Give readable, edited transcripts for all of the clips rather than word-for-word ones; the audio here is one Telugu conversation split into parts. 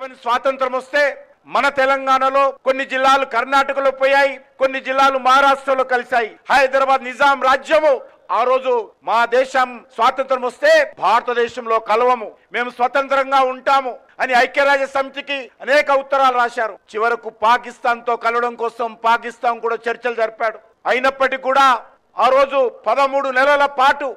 47 స్వాతంత్రం వస్తే మన తెలంగాణలో కొన్ని జిల్లాలు కర్ణాటకలో పోయాయి, కొన్ని జిల్లాలు మహారాష్ట్రలో కలిశాయి. హైదరాబాద్ నిజాం రాజ్యము ఆ రోజు మా దేశం స్వాతంత్రం వస్తే భారతదేశంలో కలవము, మేము స్వతంత్రంగా ఉంటాము అని ఐక్యరాజ్య సమితికి అనేక ఉత్తరాలు రాశారు. చివరకు పాకిస్తాన్ తో కలవడం కోసం పాకిస్తాన్ కూడా చర్చలు జరిపాడు. అయినప్పటికీ కూడా ఆ రోజు 13 నెలల పాటు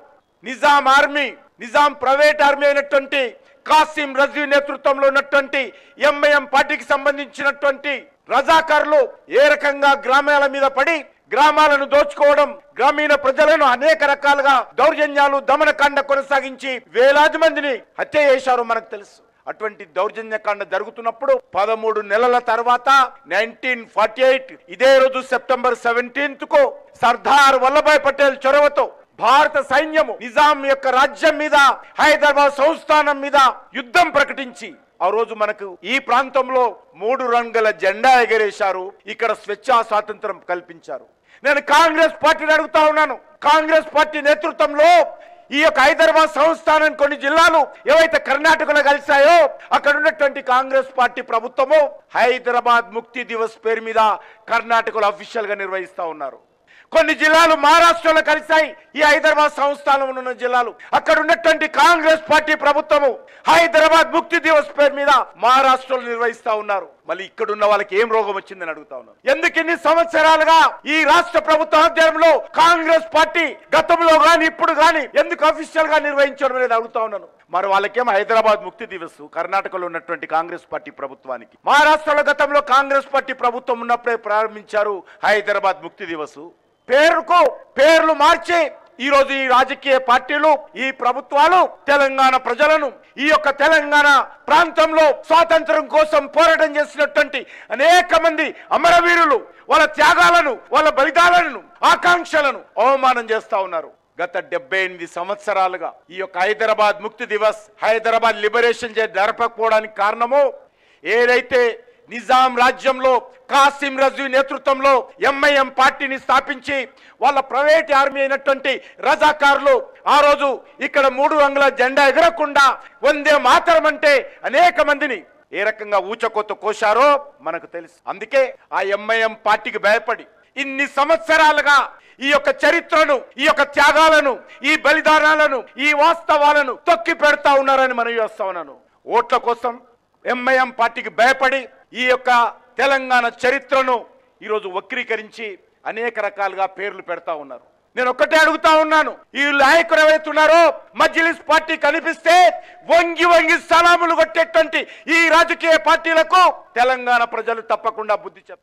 Nizam army, Nizam private army అయినటువంటి కాసిం రజీ నేతృత్వంలో ఉన్నటువంటి ఎంఐఎం పార్టీకి సంబంధించినటువంటి రజాకారులు ఏ రకంగా గ్రామాల మీద పడి గ్రామాలను దోచుకోవడం, గ్రామీణ ప్రజలను అనేక రకాలుగా దౌర్జన్యాలు దమనకాండ కొనసాగించి వేలాది మందిని హత్య చేశారు మనకు తెలుసు. అటువంటి దౌర్జన్యకాండ జరుగుతున్నప్పుడు 13 నెలల తర్వాత 1948 ఇదే రోజు సెప్టెంబర్ 17th కు సర్దార్ వల్లభాయ్ పటేల్ చొరవతో భారత సైన్యము నిజాం యొక్క రాజ్యం మీద, హైదరాబాద్ సంస్థానం మీద యుద్ధం ప్రకటించి ఆ రోజు మనకు ఈ ప్రాంతంలో 3 రంగుల జెండా ఎగరేశారు. ఇక్కడ స్వేచ్ఛా స్వాతంత్రం కల్పించారు. నేను కాంగ్రెస్ పార్టీని అడుగుతా ఉన్నాను, కాంగ్రెస్ పార్టీ నేతృత్వంలో ఈ యొక్క హైదరాబాద్ సంస్థానం కొన్ని జిల్లాలు ఏవైతే కర్ణాటకలో కలిశాయో అక్కడ ఉన్నటువంటి కాంగ్రెస్ పార్టీ ప్రభుత్వము హైదరాబాద్ ముక్తి దివస్ పేరు మీద కర్ణాటకలో అఫీషియల్ గా నిర్వహిస్తా ఉన్నారు. కొన్ని జిల్లాలు మహారాష్ట్రలో కలిశాయి, ఈ హైదరాబాద్ సంస్థానం ఉన్న జిల్లాలు. అక్కడ ఉన్నటువంటి కాంగ్రెస్ పార్టీ ప్రభుత్వము హైదరాబాద్ ముక్తి దివస్ పేరు మీద మహారాష్ట్రలో నిర్వహిస్తా ఉన్నారు. మళ్ళీ ఇక్కడున్న వాళ్ళకి ఏం రోగం వచ్చిందని అడుగుతా ఉన్నాను. ఎందుకు ఇన్ని సంవత్సరాలుగా ఈ రాష్ట్ర ప్రభుత్వ ఆధ్వర్యంలో కాంగ్రెస్ పార్టీ గతంలో గాని ఇప్పుడు గాని ఎందుకు అఫీషియల్ గా నిర్వహించడం అనేది అడుగుతా ఉన్నాను. మరి వాళ్ళకేమో హైదరాబాద్ ముక్తి దివస్ కర్ణాటకలో ఉన్నటువంటి కాంగ్రెస్ పార్టీ ప్రభుత్వానికి, మహారాష్ట్రలో గతంలో కాంగ్రెస్ పార్టీ ప్రభుత్వం ఉన్నప్పుడే ప్రారంభించారు హైదరాబాద్ ముక్తి దివస్. పేర్లు మార్చి ఈ రోజు ఈ రాజకీయ పార్టీలు, ఈ ప్రభుత్వాలు తెలంగాణ ప్రజలను, ఈ యొక్క తెలంగాణ ప్రాంతంలో స్వాతంత్రం కోసం పోరాటం చేసినటువంటి అనేక మంది అమరవీరులు వాళ్ళ త్యాగాలను, వాళ్ళ బలిదానాలను, ఆకాంక్షలను అవమానం చేస్తా ఉన్నారు. గత 78 సంవత్సరాలుగా ఈ యొక్క హైదరాబాద్ ముక్తి దివస్, హైదరాబాద్ లిబరేషన్ డే జరపకపోవడానికి కారణము ఏదైతే నిజాం రాజ్యంలో కాసిం రజీ నేతృత్వంలో ఎంఐఎం పార్టీని స్థాపించి వాళ్ళ ప్రైవేట్ ఆర్మీ అయినటువంటి రజాకారులు ఆ రోజు ఇక్కడ 3 రంగుల జెండా ఎగరకుండా వందే మాతరం అంటే అనేక మందిని ఏ రకంగా ఊచకోత కోశారో మనకు తెలుసు. అందుకే ఆ ఎంఐఎం పార్టీకి భయపడి ఇన్ని సంవత్సరాలుగా ఈ యొక్క చరిత్రను, ఈ యొక్క త్యాగాలను, ఈ బలిదానాలను, ఈ వాస్తవాలను తొక్కి పెడతా ఉన్నారని మనం చేస్తా ఉన్నాను. ఓట్ల కోసం ఎంఐఎం పార్టీకి భయపడి ఈ యొక్క తెలంగాణ చరిత్రను ఈరోజు వక్రీకరించి అనేక రకాలుగా పేర్లు పెడతా ఉన్నారు. నేను ఒక్కటే అడుగుతా ఉన్నాను, ఈ నాయకులు ఎవరైతున్నారో మజ్లిస్ పార్టీ కనిపిస్తే వంగి వంగి సలాములు కొట్టేటువంటి ఈ రాజకీయ పార్టీలకు తెలంగాణ ప్రజలు తప్పకుండా బుద్ధి చెప్తారు.